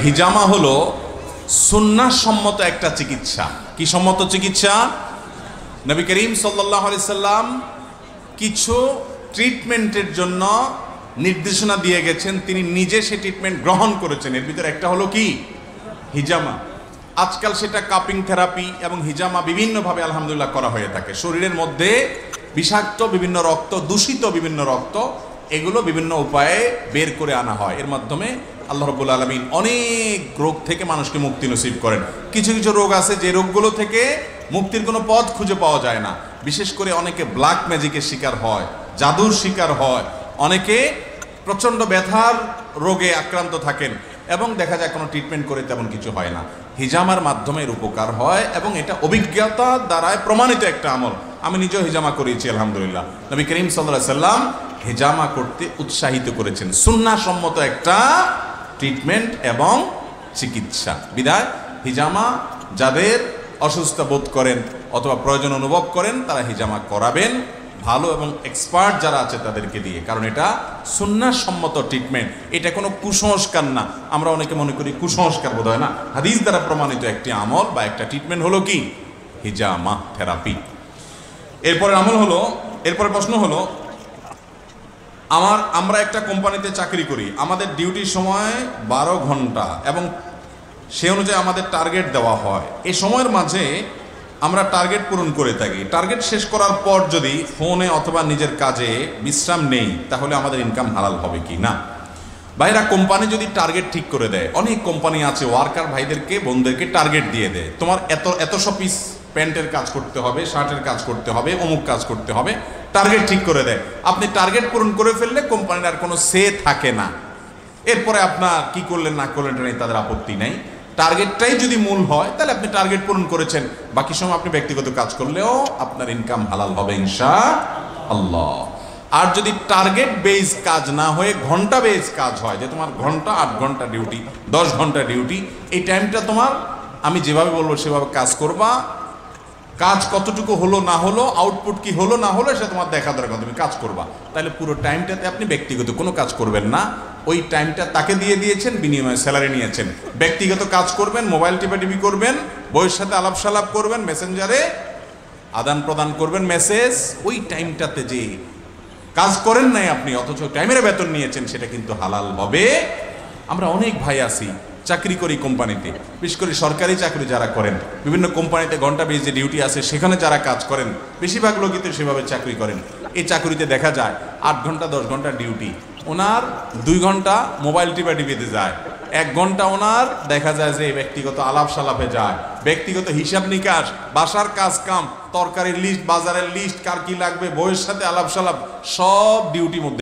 হিজামা হলো সুন্নাহ সম্মত একটা চিকিৎসা। কি সম্মত চিকিৎসা? নবী করিম সাল্লাল্লাহু আলাইহি সাল্লাম কিছু ট্রিটমেন্টের জন্য নির্দেশনা দিয়ে গেছেন, তিনি নিজে সেই ট্রিটমেন্ট গ্রহণ করেছেন। এর ভিতরে একটা হলো কি? হিজামা। আজকাল সেটা কাপিং থেরাপি এবং হিজামা বিভিন্নভাবে আলহামদুলিল্লাহ করা হয়ে থাকে। শরীরের মধ্যে বিষাক্ত বিভিন্ন রক্ত, দূষিত বিভিন্ন রক্ত, এগুলো বিভিন্ন উপায়ে বের করে আনা হয়। এর মাধ্যমে আল্লাহ রাব্বুল আলামিন অনেক রোগ থেকে মানুষকে মুক্তি নসিব করেন। কিছু কিছু রোগ আছে যে রোগগুলো থেকে মুক্তির কোনো পথ খুঁজে পাওয়া যায় না। বিশেষ করে অনেকে ব্ল্যাক ম্যাজিকের শিকার হয়, জাদুর শিকার হয়, অনেকে প্রচণ্ড ব্যথার রোগে আক্রান্ত থাকেন এবং দেখা যায় কোনো ট্রিটমেন্ট করে তেমন কিছু হয় না। হিজামার মাধ্যমে এর উপকার হয় এবং এটা অভিজ্ঞতা দ্বারায় প্রমাণিত একটা আমল। আমি নিজেও হিজামা করিয়েছি আলহামদুলিল্লাহ। নবী করিম সাল্লাল্লাহু আলাইহি সাল্লাম হিজামা করতে উৎসাহিত করেছেন। সুন্নাহ সম্মত একটা ট্রিটমেন্ট এবং চিকিৎসা। বিধায় হিজামা যাদের অসুস্থ বোধ করেন অথবা প্রয়োজন অনুভব করেন তারা হিজামা করাবেন ভালো এবং এক্সপার্ট যারা আছে তাদেরকে দিয়ে, কারণ এটা সুন্নাহ সম্মত ট্রিটমেন্ট। এটা কোনো কুসংস্কার না। আমরা অনেকে মনে করি কুসংস্কার বোধ হয় না। হাদিস দ্বারা প্রমাণিত একটি আমল বা একটা ট্রিটমেন্ট হলো কি? হিজামা থেরাপি। এরপরে আমল হলো, এরপরে প্রশ্ন হলো, আমরা একটা কোম্পানিতে চাকরি করি, আমাদের ডিউটির সময় 12 ঘন্টা এবং সে অনুযায়ী আমাদের টার্গেট দেওয়া হয়। এই সময়ের মাঝে আমরা টার্গেট পূরণ করে থাকি। টার্গেট শেষ করার পর যদি ফোনে অথবা নিজের কাজে বিশ্রাম নেই তাহলে আমাদের ইনকাম হালাল হবে কি না? ভাইরা, কোম্পানি যদি টার্গেট ঠিক করে দেয়, অনেক কোম্পানি আছে ওয়ার্কার ভাইদেরকে বোনদেরকে টার্গেট দিয়ে দেয়, তোমার এতশো পিস প্যান্টের কাজ করতে হবে, শার্টের কাজ করতে হবে, অমুক কাজ করতে হবে, টার্গেট ঠিক করে দেয়। আপনি টার্গেট পূরণ করে ফেললে কোম্পানির আর কোনো সে থাকে না। এরপরে আপনার কি করলেন না করলেন এটা নিয়ে তাদের আপত্তি নাই। টার্গেটটাই যদি মূল হয় তাহলে আপনি টার্গেট পূরণ করেছেন, বাকি সময় আপনি ব্যক্তিগত কাজ করলেও আপনার ইনকাম হালাল হবে ইনশাআল্লাহ। আর যদি টার্গেট বেস কাজ না হয়ে ঘন্টা বেস কাজ হয়, যে তোমার ঘন্টা 8 ঘন্টা ডিউটি, 10 ঘন্টা ডিউটি, এই টাইমটা তোমার আমি যেভাবে বলবো সেভাবে কাজ করবা, কাজ কতটুকু হলো না হলো, আউটপুট কি হলো না হলো সেটা তোমার দেখা দরকার, তুমি কাজ করবা। তাহলে পুরো টাইমটাতে আপনি ব্যক্তিগত কোনো কাজ করবেন না। ওই টাইমটা তাকে দিয়ে দিয়েছেন, বিনিময়ে স্যালারি নিয়েছেন। ব্যক্তিগত কাজ করবেন, মোবাইল টিপাটিপি করবেন, বইয়ের সাথে আলাপ সালাপ করবেন, মেসেঞ্জারে আদান প্রদান করবেন মেসেজ। ওই টাইমটাতে যে কাজ করেন নাই আপনি অথচ টাইমের বেতন নিয়েছেন, সেটা কিন্তু হালাল হবে। আমরা অনেক ভাই আছি চাকরি করি কোম্পানিতে, বিশেষ করে সরকারি চাকরি যারা করেন, বিভিন্ন কোম্পানিতে ঘন্টা বেজ যে ডিউটি আছে সেখানে যারা কাজ করেন, বেশিরভাগ লোকই তো সেভাবে চাকরি করেন। এই চাকরিতে দেখা যায় 8 ঘন্টা 10 ঘন্টা ডিউটি, ওনার 2 ঘন্টা মোবাইল টিপাটিপিতে যায়, 1 ঘন্টা ওনার দেখা যায় যে ব্যক্তিগত আলাপ সালাপে যায়, ব্যক্তিগত হিসাব নিকাশ, বাসার কাজ কাম, তরকারির লিস্ট, বাজারের লিস্ট, কার কি লাগবে, বইয়ের সাথে আলাপ সালাপ, সব ডিউটির মধ্যে।